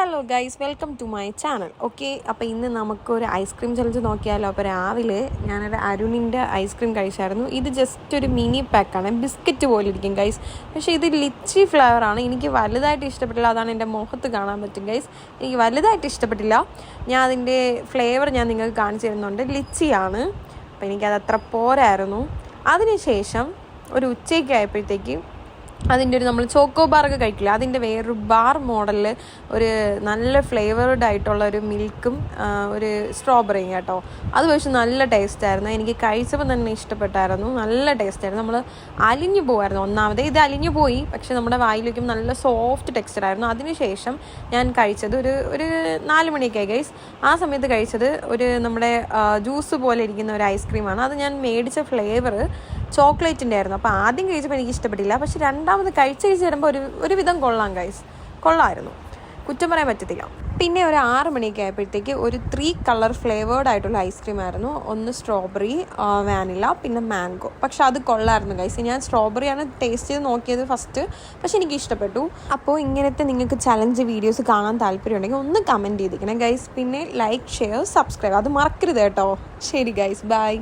Hello guys, welcome to my channel. Okay, അപ്പോൾ ഇന്ന് നമുക്കൊരു ഐസ്ക്രീം ചലഞ്ച് നോക്കിയാലോ. അപ്പോൾ രാവിലെ ഞാനൊരു അരുണിൻ്റെ ഐസ്ക്രീം കഴിച്ചായിരുന്നു. ഇത് ജസ്റ്റ് ഒരു മിനി പാക്കാണ്, ബിസ്ക്കറ്റ് പോലെ ഇരിക്കും ഗൈസ്. പക്ഷേ ഇത് ലിച്ചി ഫ്ലേവറാണ്. എനിക്ക് വലുതായിട്ട് ഇഷ്ടപ്പെട്ടില്ല, അതാണ് എൻ്റെ മുഖത്ത് കാണാൻ പറ്റും ഗൈസ്. എനിക്ക് വലുതായിട്ട് ഇഷ്ടപ്പെട്ടില്ല. ഞാൻ അതിൻ്റെ ഫ്ലേവർ നിങ്ങൾക്ക് കാണിച്ചു തരുന്നുണ്ട്. ലിച്ചിയാണ്. അപ്പോൾ എനിക്കത് അത്ര പോരായിരുന്നു. അതിനുശേഷം ഒരു ഉച്ചയ്ക്ക് ആയപ്പോഴത്തേക്ക് അതിൻ്റെ ഒരു നമ്മൾ ചോക്കോ ബാറൊക്കെ കഴിക്കില്ല, അതിൻ്റെ വേറൊരു ബാർ മോഡലിൽ ഒരു നല്ല ഫ്ലേവേർഡ് ആയിട്ടുള്ള ഒരു മിൽക്കും ഒരു സ്ട്രോബെറിയും കേട്ടോ. അത് പക്ഷേ നല്ല ടേസ്റ്റായിരുന്നു. എനിക്ക് കഴിച്ചപ്പോൾ തന്നെ ഇഷ്ടപ്പെട്ടായിരുന്നു. നല്ല ടേസ്റ്റായിരുന്നു. നമ്മൾ അലിഞ്ഞു പോകുമായിരുന്നു. ഒന്നാമത് ഇത് അലിഞ്ഞു പോയി, പക്ഷേ നമ്മുടെ വായിലേക്കും നല്ല സോഫ്റ്റ് ടെക്സ്ചറായിരുന്നു. അതിനുശേഷം ഞാൻ കഴിച്ചത് ഒരു 4 മണിയൊക്കെ ആയി ഗൈസ്. ആ സമയത്ത് കഴിച്ചത് നമ്മുടെ ജ്യൂസ് പോലെ ഇരിക്കുന്ന ഒരു ഐസ്ക്രീമാണ്. അത് ഞാൻ മേടിച്ച ഫ്ലേവർ ചോക്ലേറ്റിൻ്റെ ആയിരുന്നു. അപ്പോൾ ആദ്യം കഴിച്ചപ്പോൾ എനിക്ക് ഇഷ്ടപ്പെട്ടില്ല, പക്ഷെ രണ്ടാമത് കഴിച്ച് വരുമ്പോൾ ഒരുവിധം കൊള്ളാം ഗൈസ്, കൊള്ളാമായിരുന്നു, കുറ്റം പറയാൻ പറ്റത്തില്ല. പിന്നെ ഒരു 6 മണിയൊക്കെ ആയപ്പോഴത്തേക്ക് ഒരു 3 കളർ ഫ്ലേവേർഡ് ആയിട്ടുള്ള ഐസ്ക്രീം ആയിരുന്നു. ഒന്ന് സ്ട്രോബെറി, വാനില, പിന്നെ മാംഗോ. പക്ഷെ അത് കൊള്ളായിരുന്നു ഗൈസ്. ഞാൻ സ്ട്രോബെറിയാണ് ടേസ്റ്റ് ചെയ്ത് നോക്കിയത് ഫസ്റ്റ്, പക്ഷെ എനിക്ക് ഇഷ്ടപ്പെട്ടു. അപ്പോൾ ഇങ്ങനത്തെ നിങ്ങൾക്ക് ചലഞ്ച് വീഡിയോസ് കാണാൻ താല്പര്യമുണ്ടെങ്കിൽ ഒന്ന് കമൻറ്റ് ചെയ്തിരിക്കണം ഗൈസ്. പിന്നെ ലൈക്ക്, ഷെയർ, സബ്സ്ക്രൈബ് അത് മറക്കരുത് കേട്ടോ. ശരി ഗൈസ്, ബൈ.